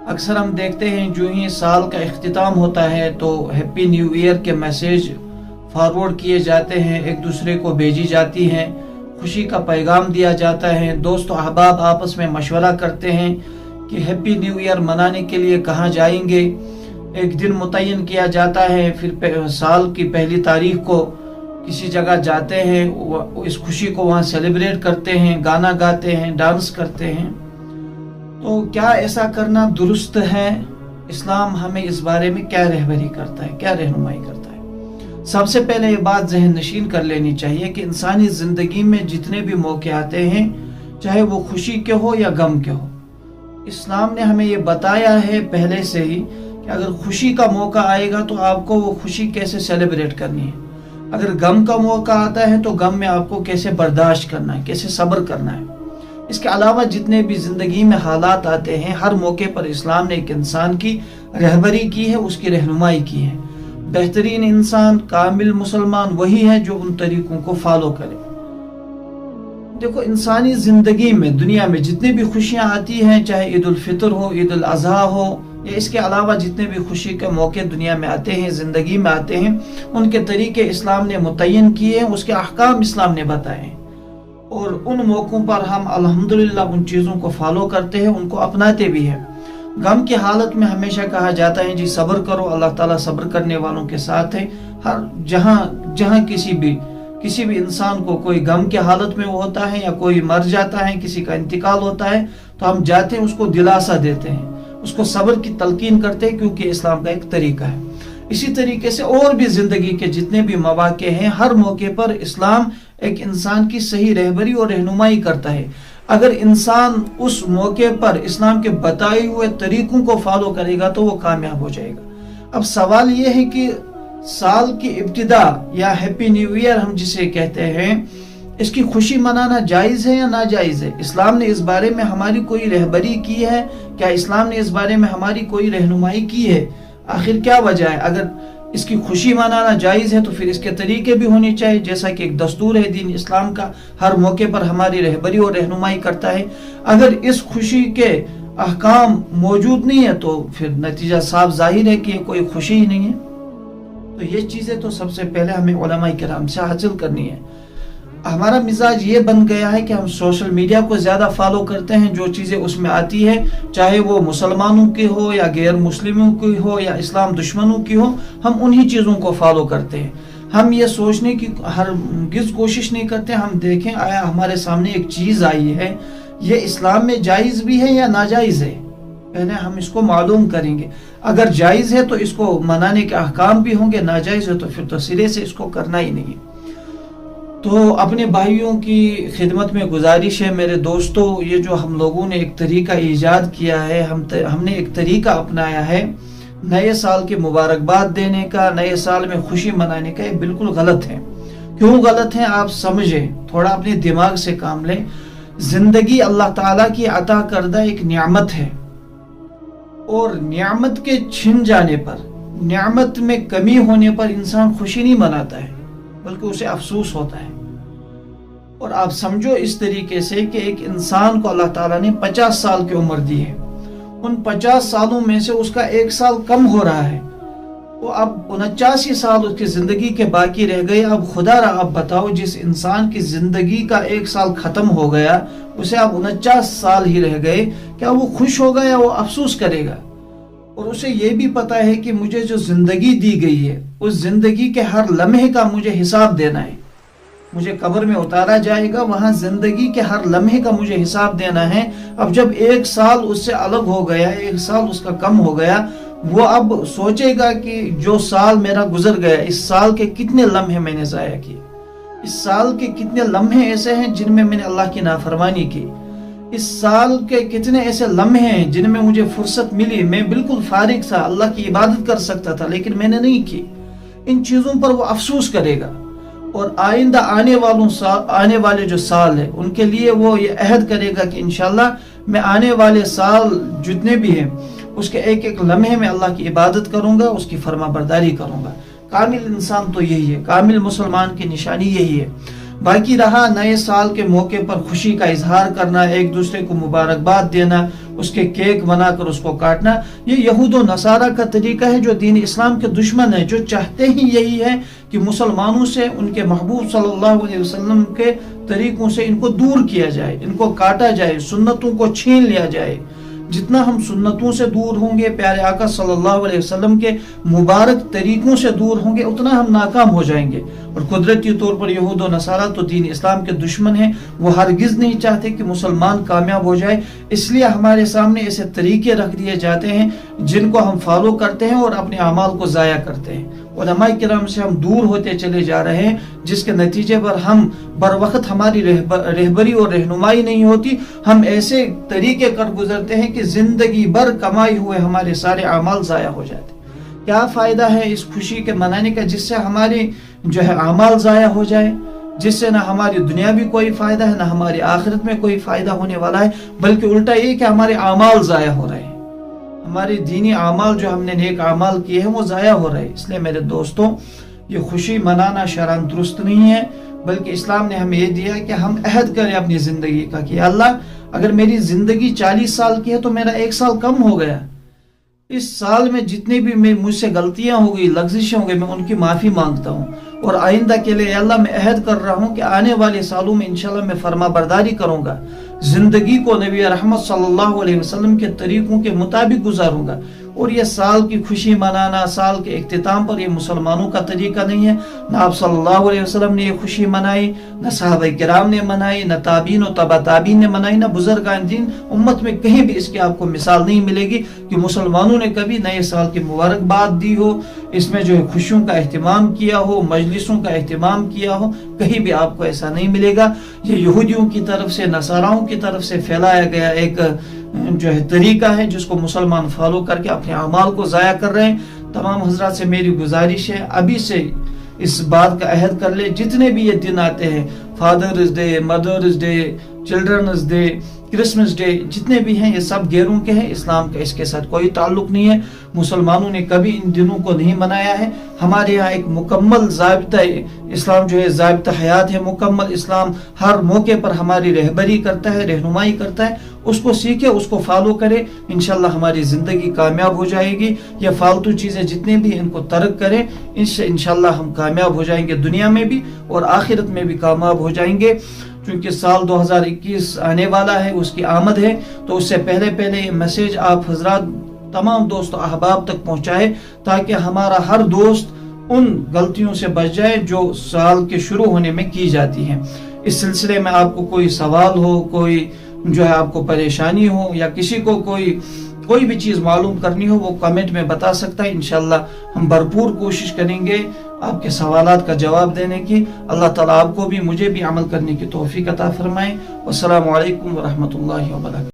अक्सर हम देखते हैं जो ही साल का इख्तिताम होता है तो हैप्पी न्यू ईयर के मैसेज फॉरवर्ड किए जाते हैं, एक दूसरे को भेजी जाती हैं, खुशी का पैगाम दिया जाता है। दोस्त अहबाब आपस में मशवरा करते हैं कि हैप्पी न्यू ईयर मनाने के लिए कहाँ जाएंगे। एक दिन मुतय्यन किया जाता है, फिर साल की पहली तारीख को किसी जगह जाते हैं, इस खुशी को वहाँ सेलिब्रेट करते हैं, गाना गाते हैं, डांस करते हैं। तो क्या ऐसा करना दुरुस्त है? इस्लाम हमें इस बारे में क्या रहबरी करता है, क्या रहनुमाई करता है? सबसे पहले ये बात जहन नशीन कर लेनी चाहिए कि इंसानी ज़िंदगी में जितने भी मौके आते हैं, चाहे वो खुशी के हो या गम के हो, इस्लाम ने हमें ये बताया है पहले से ही कि अगर खुशी का मौका आएगा तो आपको वो खुशी कैसे सेलिब्रेट करनी है, अगर गम का मौका आता है तो गम में आपको कैसे बर्दाश्त करना है, कैसे सब्र करना है। इसके अलावा जितने भी ज़िंदगी में हालात आते हैं, हर मौके पर इस्लाम ने एक इंसान की रहबरी की है, उसकी रहनुमाई की है। बेहतरीन इंसान, कामिल मुसलमान वही है जो उन तरीकों को फॉलो करे। देखो, इंसानी ज़िंदगी में दुनिया में जितनी भी खुशियाँ आती हैं, चाहे ईद उल फितर हो, ईद उल अज़हा हो, या इसके अलावा जितने भी खुशी के मौके दुनिया में आते हैं, ज़िंदगी में आते हैं, उनके तरीके इस्लाम ने मुतय्यन किए हैं, उसके अहकाम इस्लाम ने बताए हैं। और उन मौक़ों पर हम अल्हम्दुलिल्लाह उन चीज़ों को फॉलो करते हैं, उनको अपनाते भी हैं। गम की हालत में हमेशा कहा जाता है जी सब्र करो, अल्लाह ताला सब्र करने वालों के साथ है। हर जहाँ किसी भी इंसान को कोई गम की हालत में होता है या कोई मर जाता है, किसी का इंतकाल होता है, तो हम जाते हैं, उसको दिलासा देते हैं, उसको सब्र की तलकीन करते हैं, क्योंकि इस्लाम का एक तरीका है। इसी तरीके से और भी ज़िंदगी के जितने भी मौके हैं, हर मौके पर इस्लाम एक इंसान की सही रहबरी और रहनुमाई करता है। अगर इंसान उस मौके पर इस्लाम के बताए हुए तरीकों को फॉलो करेगा तो वो कामयाब हो जाएगा। अब सवाल ये है कि साल की इब्तिदा या हैप्पी न्यू ईयर हम जिसे कहते हैं, इसकी खुशी मनाना जायज़ है या नाजायज़ है? इस्लाम ने इस बारे में हमारी कोई रहबरी की है? क्या इस्लाम ने इस बारे में हमारी कोई रहनुमाई की है? आखिर क्या वजह है? अगर इसकी खुशी मनाना जायज़ है तो फिर इसके तरीके भी होने चाहिए, जैसा कि एक दस्तूर है दीन इस्लाम का, हर मौके पर हमारी रहबरी और रहनुमाई करता है। अगर इस खुशी के अहकाम मौजूद नहीं है तो फिर नतीजा साफ जाहिर है कि ये कोई खुशी ही नहीं है। तो ये चीज़ें तो सबसे पहले हमें उलमाए किराम से हासिल करनी है। हमारा मिजाज ये बन गया है कि हम सोशल मीडिया को ज़्यादा फॉलो करते हैं, जो चीज़ें उसमें आती है, चाहे वो मुसलमानों की हो या गैर मुस्लिमों की हो या इस्लाम दुश्मनों की हो, हम उन्हीं चीज़ों को फॉलो करते हैं। हम ये सोचने की हरगिज़ कोशिश नहीं करते, हम देखें आया हमारे सामने एक चीज़ आई है, ये इस्लाम में जायज़ भी है या नाजायज़ है, पहले हम इसको मालूम करेंगे। अगर जायज़ है तो इसको मनाने के अहकाम भी होंगे, नाजायज़ है तो फिर तो सिरे से इसको करना ही नहीं है। तो अपने भाइयों की खिदमत में गुजारिश है मेरे दोस्तों, ये जो हम लोगों ने एक तरीका ईजाद किया है, हमने एक तरीका अपनाया है नए साल की मुबारकबाद देने का, नए साल में खुशी मनाने का, ये बिल्कुल गलत है। क्यों गलत है आप समझें, थोड़ा अपने दिमाग से काम लें। जिंदगी अल्लाह ताला की अता करदा एक नियामत है, और नियामत के छिन जाने पर, नियामत में कमी होने पर इंसान खुशी नहीं मनाता है, बल्कि उसे अफसोस होता है। और आप समझो इस तरीके से कि एक इंसान को अल्लाह ताला ने 50 साल की उम्र दी है, उन 50 सालों में से उसका 1 साल कम हो रहा है, वो अब 49 साल उसकी जिंदगी के बाकी रह गए। अब खुदा रहा आप बताओ, जिस इंसान की जिंदगी का 1 साल खत्म हो गया, उसे अब 49 साल ही रह गए, क्या वो खुश होगा या वो अफसोस करेगा? और उसे ये भी पता है कि मुझे जो जिंदगी दी गई है, उस जिंदगी के हर लम्हे का मुझे हिसाब देना है, मुझे कब्र में उतारा जाएगा, वहां जिंदगी के हर लम्हे का मुझे हिसाब देना है। अब जब 1 साल उससे अलग हो गया, 1 साल उसका कम हो गया, वो अब सोचेगा कि जो साल मेरा गुजर गया, इस साल के कितने लम्हे मैंने जाया किए, इस साल के कितने लम्हे ऐसे हैं जिनमें मैंने अल्लाह की नाफरमानी की, इस साल के कितने ऐसे लम्हे हैं जिनमें मुझे फुर्सत मिली, मैं बिल्कुल फारिग था, अल्लाह की इबादत कर सकता था, लेकिन मैंने नहीं की। इन चीज़ों पर वो अफसोस करेगा, और आइंदा आने वाले जो साल है उनके लिए वो ये अहद करेगा कि इंशाल्लाह मैं आने वाले साल जितने भी हैं उसके एक एक लम्हे में अल्लाह की इबादत करूंगा, उसकी फर्मा बरदारी करूंगा। कामिल इंसान तो यही है, कामिल मुसलमान की निशानी यही है। बाकी रहा नए साल के मौके पर खुशी का इजहार करना, एक दूसरे को मुबारकबाद देना, اس کے کیک بنا کر اس کو کاٹنا، یہ یہود و نصارہ کا طریقہ ہے جو دین اسلام کے دشمن ہے، جو چاہتے ہی یہی ہے کہ مسلمانوں سے ان کے محبوب صلی اللہ علیہ وسلم کے طریقوں سے ان کو دور کیا جائے، ان کو کاٹا جائے، سنتوں کو چھین لیا جائے۔ جتنا ہم سنتوں سے دور ہوں گے، پیارے آقا صلی اللہ علیہ وسلم کے مبارک طریقوں سے دور ہوں گے، اتنا ہم ناکام ہو جائیں گے۔ اور قدرتی طور پر یہود و نصارہ تو دین اسلام کے دشمن ہیں، وہ ہرگز نہیں چاہتے کہ مسلمان کامیاب ہو جائے، اس لیے ہمارے سامنے ایسے طریقے رکھ دیے جاتے ہیں جن کو ہم فالو کرتے ہیں اور اپنے اعمال کو ضائع کرتے ہیں۔ علماء کرام سے ہم دور ہوتے چلے جا رہے ہیں، جس کے نتیجے پر ہم بر وقت ہماری رہبری اور رہنمائی نہیں ہوتی، ہم ایسے طریقے کر گزرتے ہیں کہ زندگی بھر کمائی ہوئے ہمارے سارے اعمال ضائع ہو جاتے ہیں۔ کیا فائدہ ہے اس خوشی کے منانے کا جس سے ہمارے اعمال ضائع ہو جائے، جس سے نہ ہماری دنیا بھی کوئی فائدہ ہے، نہ ہماری آخرت میں کوئی فائدہ ہونے والا ہے، بلکہ الٹا یہ کہ ہمارے اعمال ضائع ہو رہے ہیں، ہمارے دینی اعمال جو ہم نے نیک اعمال کیے ہیں وہ ضائع ہو رہے ہیں۔ اس لیے میرے دوستوں، یہ خوشی منانا شرعاً درست نہیں ہے، بلکہ اسلام نے ہمیں یہ دیا کہ ہم عہد کریں اپنی زندگی کا کہ اللہ اگر میری زندگی 40 سال کی ہے تو میرا 1 سال کم ہو گیا، اس سال میں جتنی بھی مجھ سے غلطیاں ہو گئی، لغزشیں ہو گئی، میں ان کی معافی مانگتا ہوں، اور آئندہ کے لیے اللہ میں عہد کر رہا ہوں کہ آنے والے سالوں میں انشاءاللہ میں فرما برداری کروں گا، زندگی کو نبی رحمت صلی اللہ علیہ وسلم کے طریقوں کے مطابق گزاروں گا۔ اور یہ سال کی خوشی منانا، سال کے اختتام پر، یہ مسلمانوں کا طریقہ نہیں ہے، نہ آپ صلی اللہ علیہ وسلم نے یہ خوشی منائی، نہ صحابہ کرام نے منائی، نہ تابعین و تبع تابعین نے منائی، نہ بزرگان دین امت میں کہیں بھی اس کی آپ کو مثال نہیں ملے گی کہ مسلمانوں نے کبھی نئے سال کی مبارکباد دی ہو، اس میں خوشیوں کا اہتمام کیا ہو، مجلسوں کا اہتمام کیا ہو، کہیں بھی آپ کو ایسا نہیں ملے گا۔ یہ یہودیوں کی طرف سے، نصاراؤں کی طرف سے پھیلایا گیا ایک طریقہ ہے جس کو مسلمان فالو کر کے اپنے اعمال کو ضائع کر رہے ہیں۔ تمام حضرات سے میری گزارش ہے، ابھی سے اس بات کا عہد کر لے، جتنے بھی یہ دن آتے ہیں، father's day, mother's day, children's day, Christmas day, جتنے بھی ہیں یہ سب غیروں کے ہیں، اسلام کا اس کے ساتھ کوئی تعلق نہیں ہے، مسلمانوں نے کبھی ان دنوں کو نہیں منایا ہے۔ ہمارے یہاں ایک مکمل ضابطہ اسلام ضابطہ حیات ہے، مکمل اسلام ہر موقع پر ہماری رہبری کرتا ہے، رہنمائی کرتا ہے، اس کو سیکھے، اس کو فالو کرے، انشاءاللہ ہماری زندگی کامیاب ہو جائے گی۔ یہ فالتو چیزیں جتنے بھی ان کو ترک کریں، انشاءاللہ ہم کامیاب ہو جائیں گے، دنیا میں بھی اور آخرت میں بھی کامیاب ہو جائیں گے۔ چونکہ سال 2021 آنے والا ہے، اس کی آمد ہے، تو اس سے پہلے یہ میسیج آپ حضرات تمام دوست و احباب تک پہنچائے تاکہ ہمارا ہر دوست ان غلطیوں سے بچ جائے جو سال کے شروع ہونے میں کی جاتی ہیں۔ اس سلسلے میں آپ کو کوئی سوال ہو، کوئی آپ کو پریشانی ہو، یا کسی کو کوئی بھی چیز معلوم کرنی ہو، وہ کمنٹ میں بتا سکتا ہے۔ انشاءاللہ ہم بھرپور کوشش کریں گے آپ کے سوالات کا جواب دینے کی۔ اللہ تعالیٰ آپ کو بھی مجھے بھی عمل کرنے کی توفیق عطا فرمائے۔ والسلام علیکم ورحمۃ اللہ وبرکاتہ۔